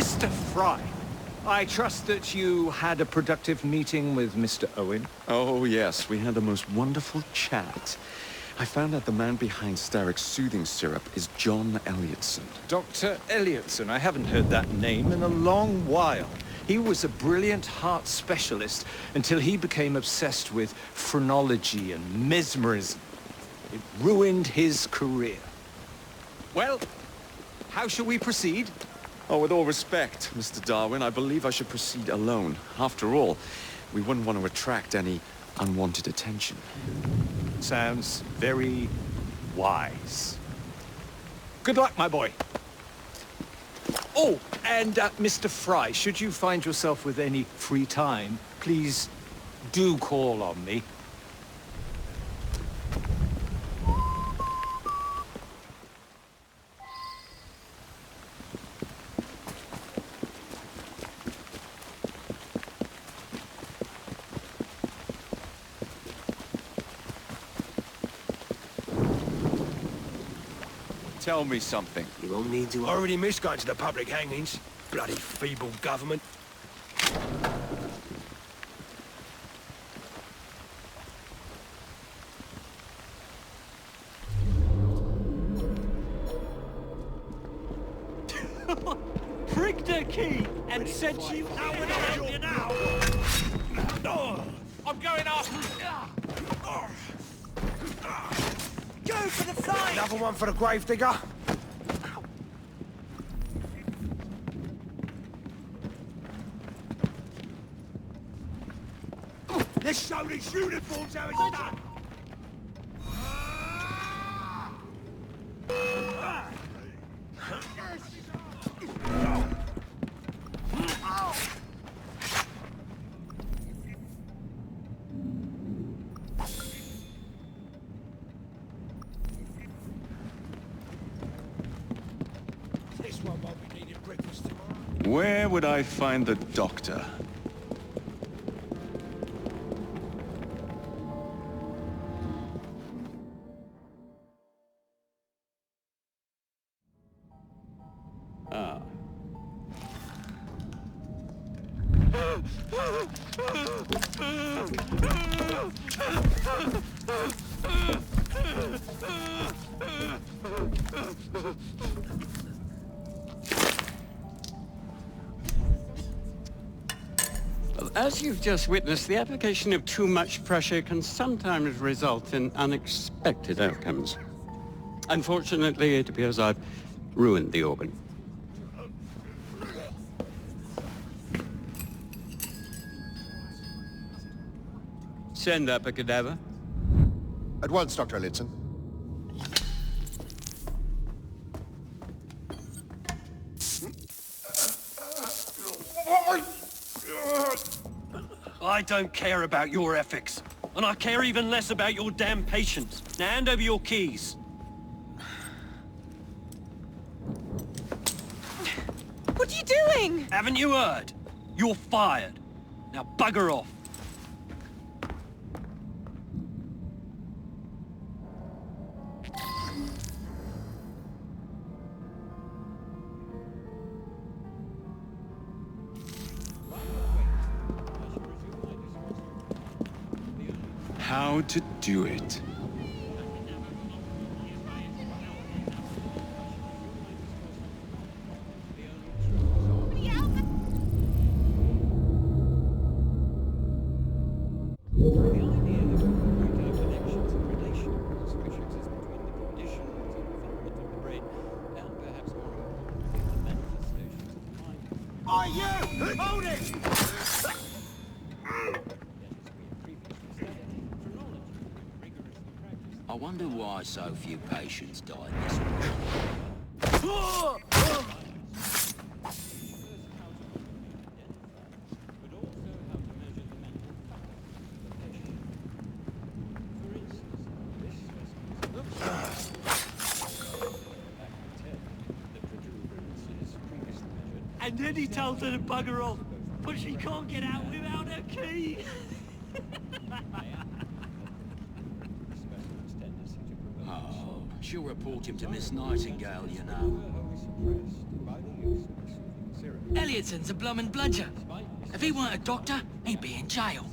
Mr. Fry, I trust that you had a productive meeting with Mr. Owen. Oh, yes. We had the most wonderful chat. I found out the man behind Starrick's soothing syrup is John Elliotson. Dr. Elliotson, I haven't heard that name in a long while. He was a brilliant heart specialist until he became obsessed with phrenology and mesmerism. It ruined his career. Well, how shall we proceed? Oh, with all respect, Mr. Darwin, I believe I should proceed alone. After all, we wouldn't want to attract any unwanted attention. Sounds very wise. Good luck, my boy. Oh, and Mr. Fry, should you find yourself with any free time, please do call on me. Tell me something. You won't need to. Already missed going to the public hangings. Bloody feeble government. Pricked her key and said she would help you now. I'm going after. Go for the fight! Another one for the gravedigger. Let's show these uniforms how it's done! This one won't be needing breakfast tomorrow. Where would I find the doctor? Ah. Well, as you've just witnessed, the application of too much pressure can sometimes result in unexpected outcomes. Unfortunately, it appears I've ruined the organ. Send up a cadaver. At once, Dr. Elliotson. I don't care about your ethics. And I care even less about your damn patience. Now hand over your keys. What are you doing? Haven't you heard? You're fired. Now bugger off. How to do it. Are you? Hold it! I wonder why so few patients died this way. And then he tells her to bugger off, but she can't get out without her key. Oh, she'll report him to Miss Nightingale, you know. Elliottson's a bloomin' bludger. If he weren't a doctor, he'd be in jail.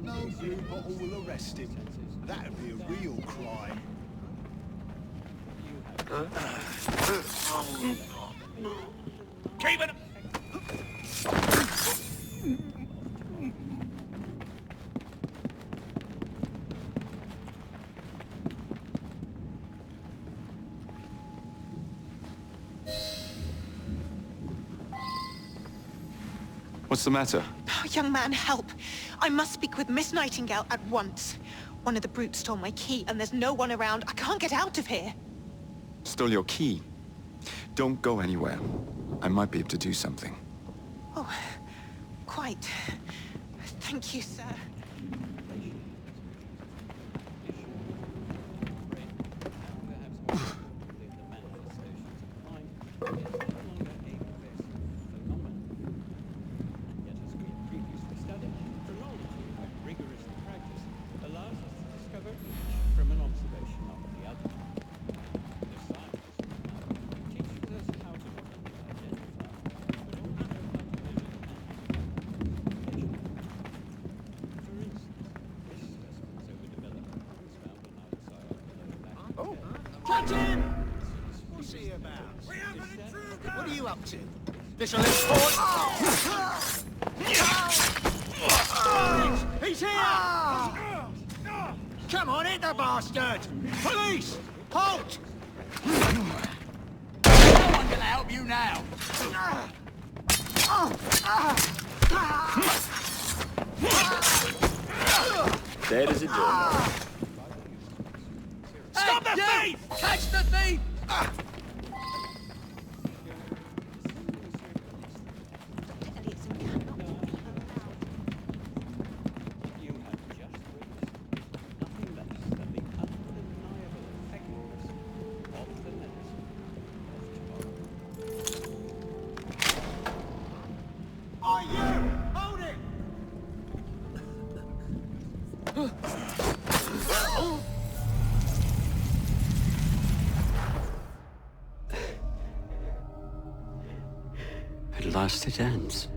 No blue bottle will arrest him. That'd be a real crime. Keep it! What's the matter? Oh, young man, help. I must speak with Miss Nightingale at once. One of the brutes stole my key, and there's no one around. I can't get out of here. Stole your key. Don't go anywhere. I might be able to do something. Oh, quite. Thank you, sir. Catch him! What's he about? We have an intruder! What are you up to? This'll export... He's here! Come on, hit the bastard! Police! Halt! No one can help you now. Dead as a doornail. Stop the thief! Catch the thief! Elliotson cannot be allowed. You have just witnessed nothing less than the undeniable effectiveness of the medicine of tomorrow. Are you? Hold it! At last it ends.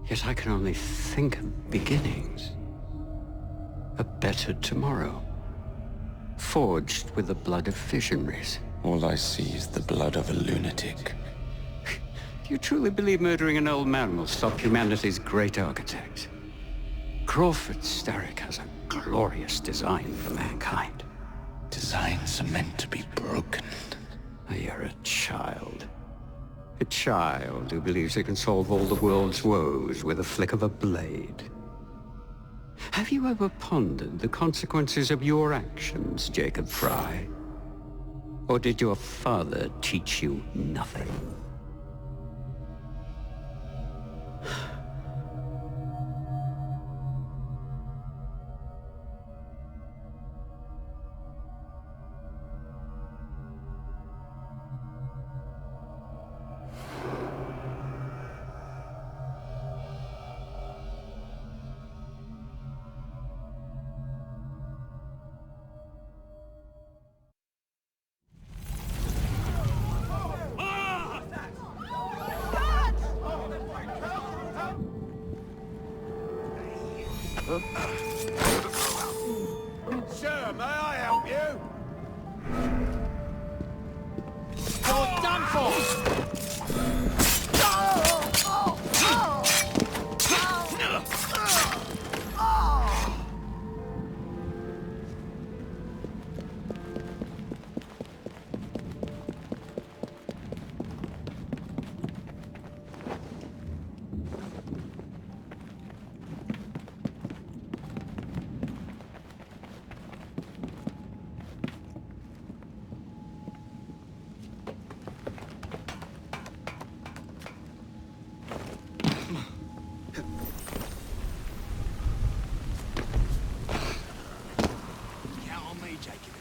Yet I can only think of beginnings. A better tomorrow. Forged with the blood of visionaries. All I see is the blood of a lunatic. Do you truly believe murdering an old man will stop humanity's great architect? Crawford Starrick has a glorious design for mankind. Designs are meant to be broken. You're a child. A child who believes he can solve all the world's woes with a flick of a blade. Have you ever pondered the consequences of your actions, Jacob Fry? Or did your father teach you nothing? Sir, may I help you? You're done for!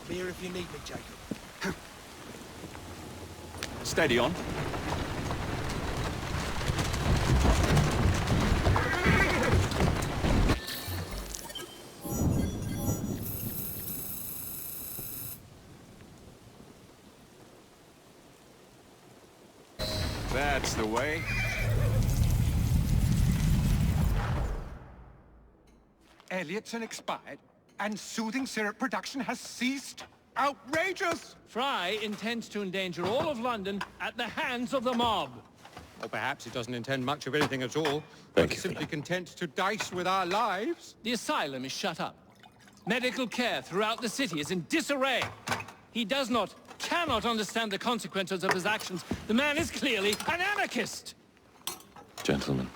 Here if you need me, Jacob. Steady on. That's the way. Elliotson expired, and soothing syrup production has ceased? Outrageous! Fry intends to endanger all of London at the hands of the mob. Or perhaps he doesn't intend much of anything at all, but is simply content to dice with our lives. The asylum is shut up. Medical care throughout the city is in disarray. He cannot understand the consequences of his actions. The man is clearly an anarchist! Gentlemen.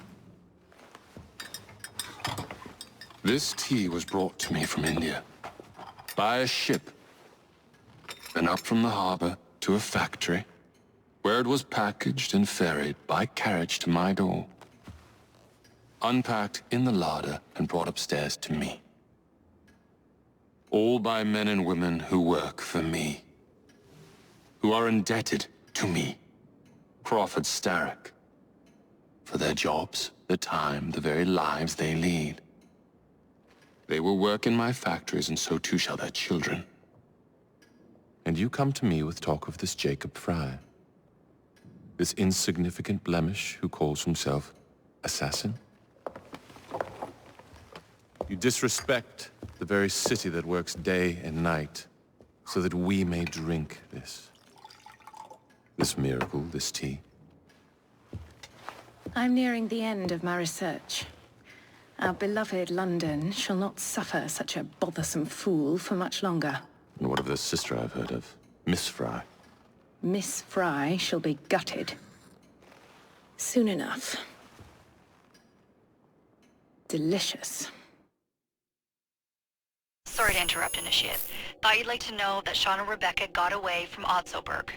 This tea was brought to me from India. By a ship. And up from the harbor to a factory, where it was packaged and ferried by carriage to my door. Unpacked in the larder and brought upstairs to me. All by men and women who work for me. Who are indebted to me, Crawford Starrick. For their jobs, the time, the very lives they lead. They will work in my factories, and so too shall their children. And you come to me with talk of this Jacob Fry. This insignificant blemish who calls himself assassin? You disrespect the very city that works day and night so that we may drink this miracle, this tea. I'm nearing the end of my research. Our beloved London shall not suffer such a bothersome fool for much longer. And what of the sister I've heard of, Miss Fry? Miss Fry shall be gutted. Soon enough. Delicious. Sorry to interrupt, Initiate. Thought you'd like to know that Sean and Rebecca got away from Otzoberg.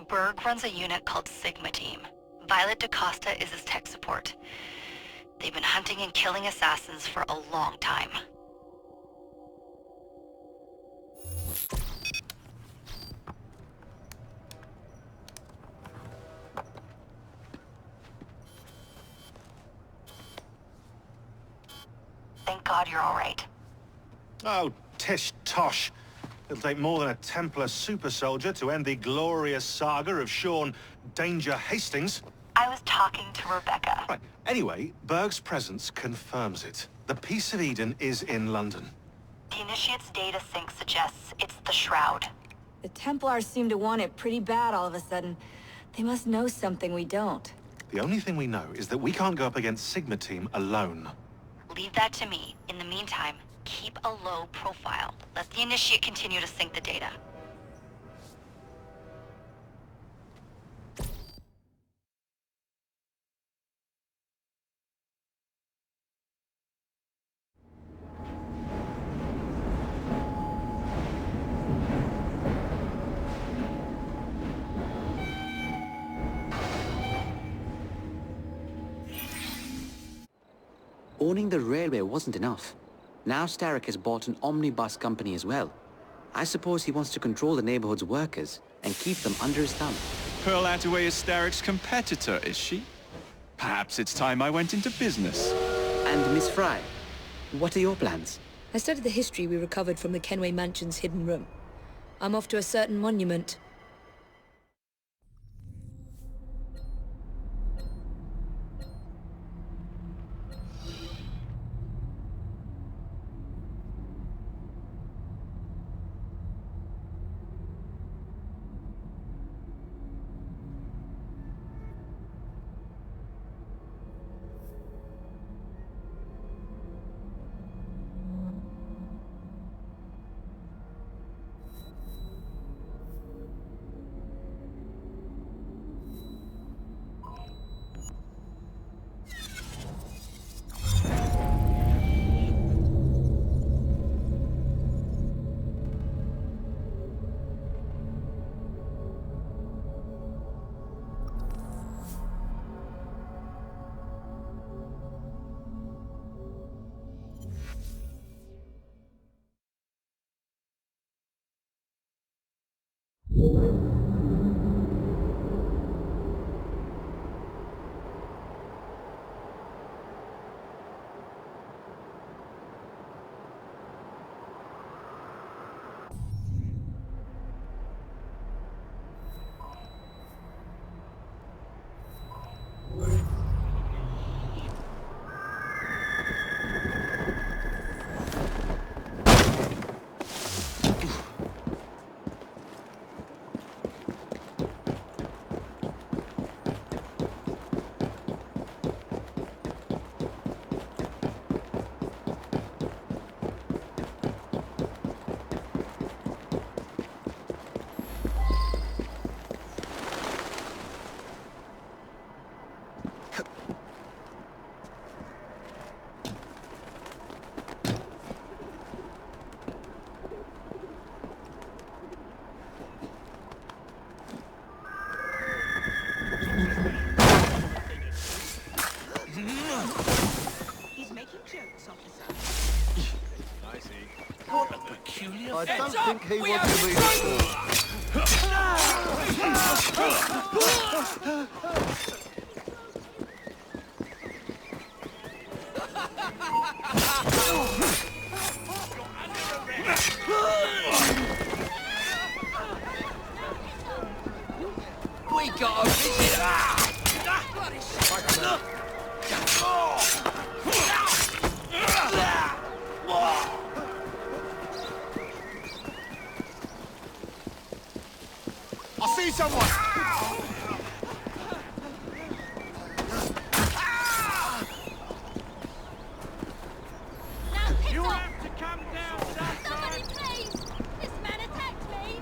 Berg runs a unit called Sigma Team. Violet DaCosta is his tech support. They've been hunting and killing assassins for a long time. Thank God you're all right. Oh, tish tosh. It'll take more than a Templar super soldier to end the glorious saga of Sean Danger Hastings. I was talking to Rebecca. Right. Anyway, Berg's presence confirms it. The Peace of Eden is in London. The Initiate's data sync suggests it's the Shroud. The Templars seem to want it pretty bad all of a sudden. They must know something we don't. The only thing we know is that we can't go up against Sigma Team alone. Leave that to me. In the meantime, keep a low profile. Let the Initiate continue to sync the data. Owning the railway wasn't enough. Now Starrick has bought an omnibus company as well. I suppose he wants to control the neighborhood's workers and keep them under his thumb. Pearl Attaway is Starrick's competitor, is she? Perhaps it's time I went into business. And Miss Fry, what are your plans? I studied the history we recovered from the Kenway Mansion's hidden room. I'm off to a certain monument. peculiar I fence. don't think he We wants to have be We got a visitor! I see someone! You have to come down, somebody, please! This man attacked me!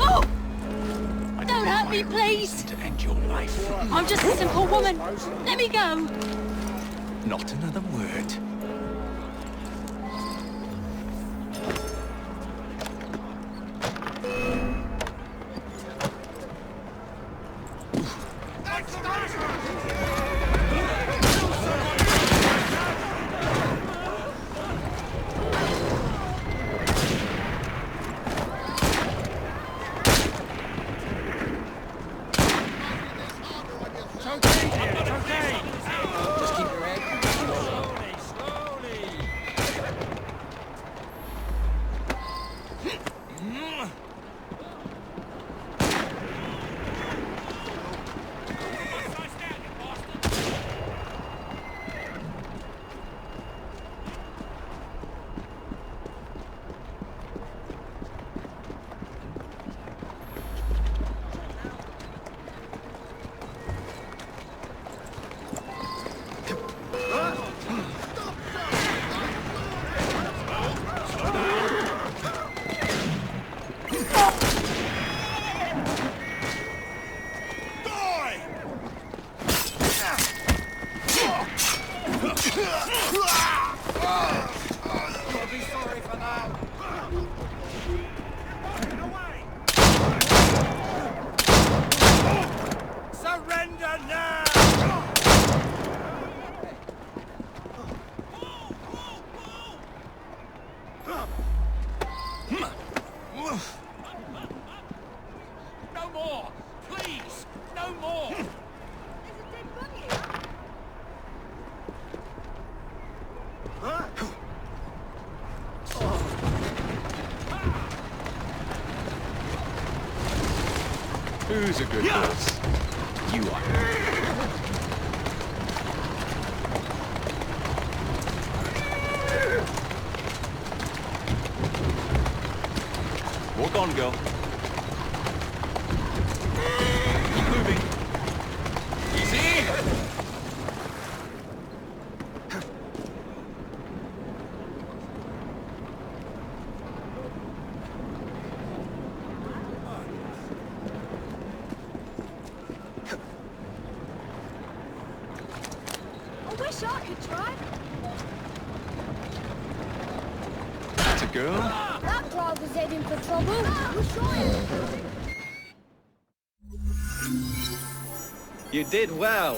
Oh! Don't hurt me, please! To end your life. I'm just a simple woman. Let me go! Not another word. Surrender now! No more! Please! No more! Who's a good boss? You are. Walk on, girl. Keep moving. Easy! I wish I could try. That's a girl. That driver's heading for trouble. Wish I had. You did well.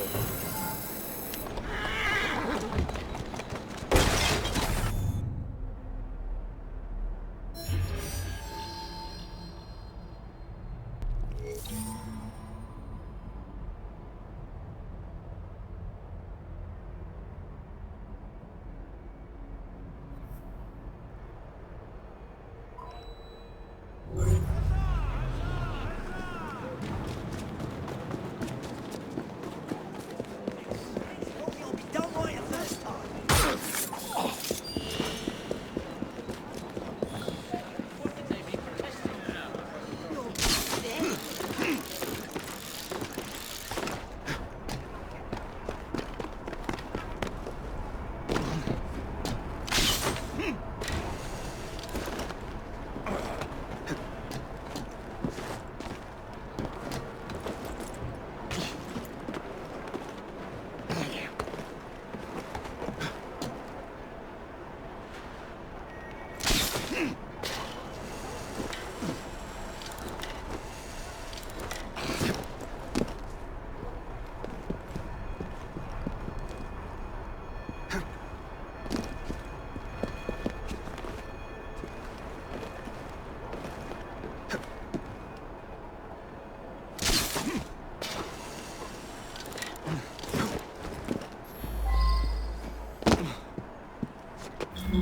Keep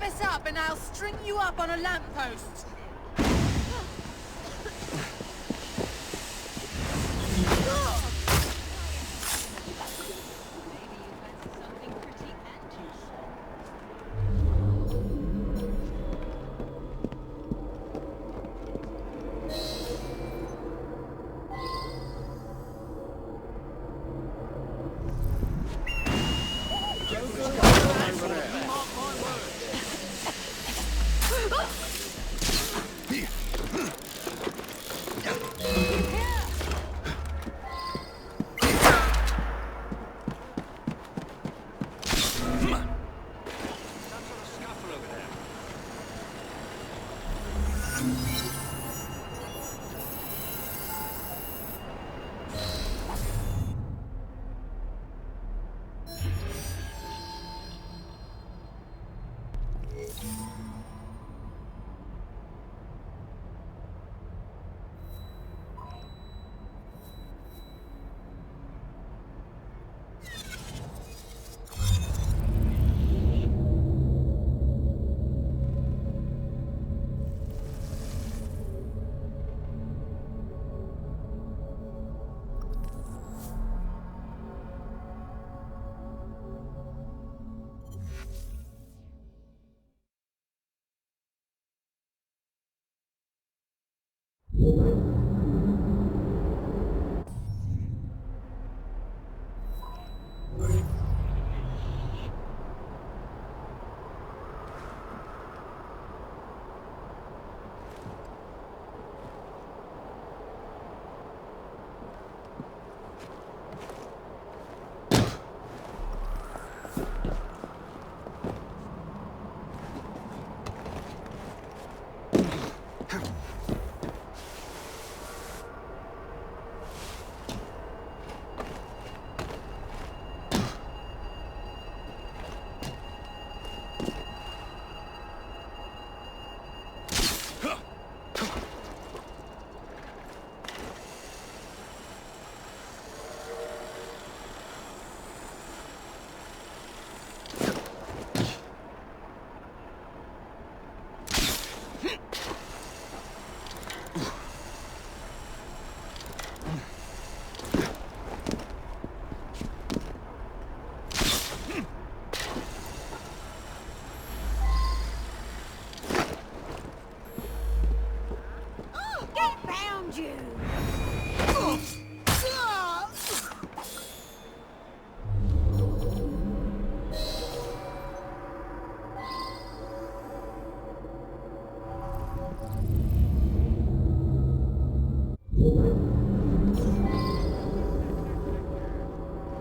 us up and I'll string you up on a lamppost.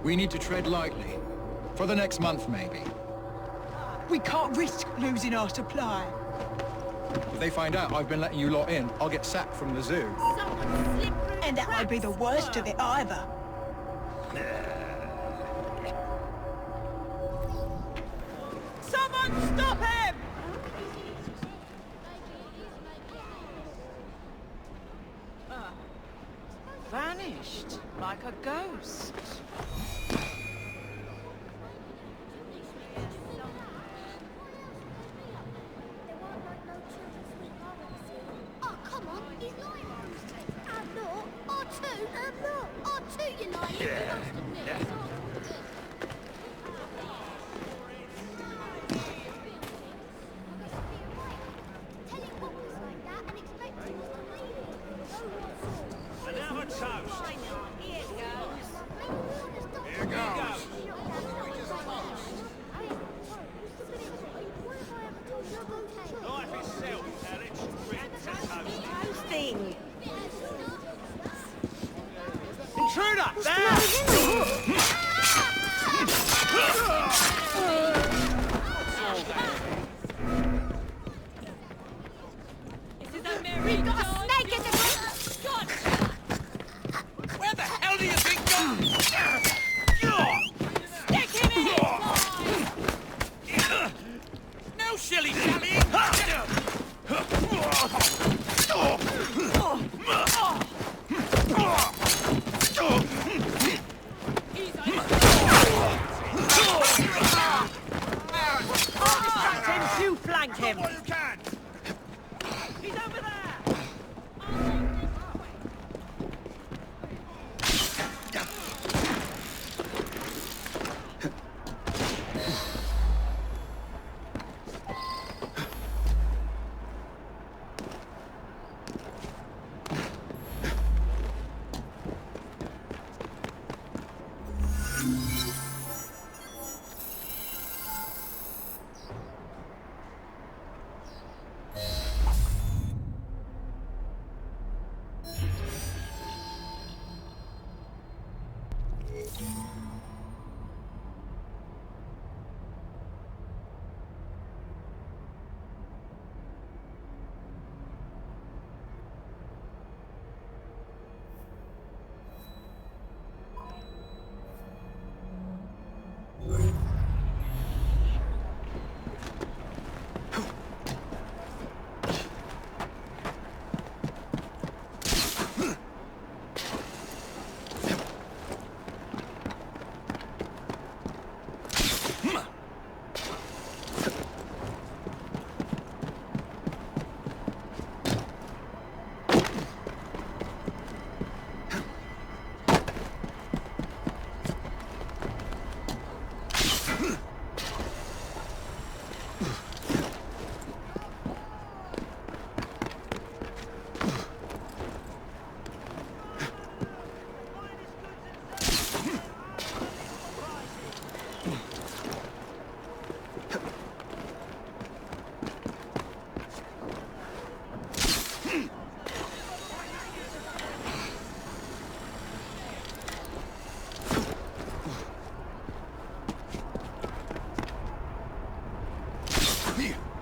We need to tread lightly. For the next month, maybe. We can't risk losing our supply. If they find out I've been letting you lot in, I'll get sacked from the zoo. And that won't be the worst of it either. Someone stop him! Vanished like a ghost. Oh, come on, he's lying. I'm not. R2, you're lying. Yeah. Another toast. Here goes. Here goes. Life itself, Alex. Written to toast. Toasting. Intruder! There! We've got a snake in the God! Where the hell do you think Stick him in! No shilly-shallying! You flanked him! You can! He's over there! Here.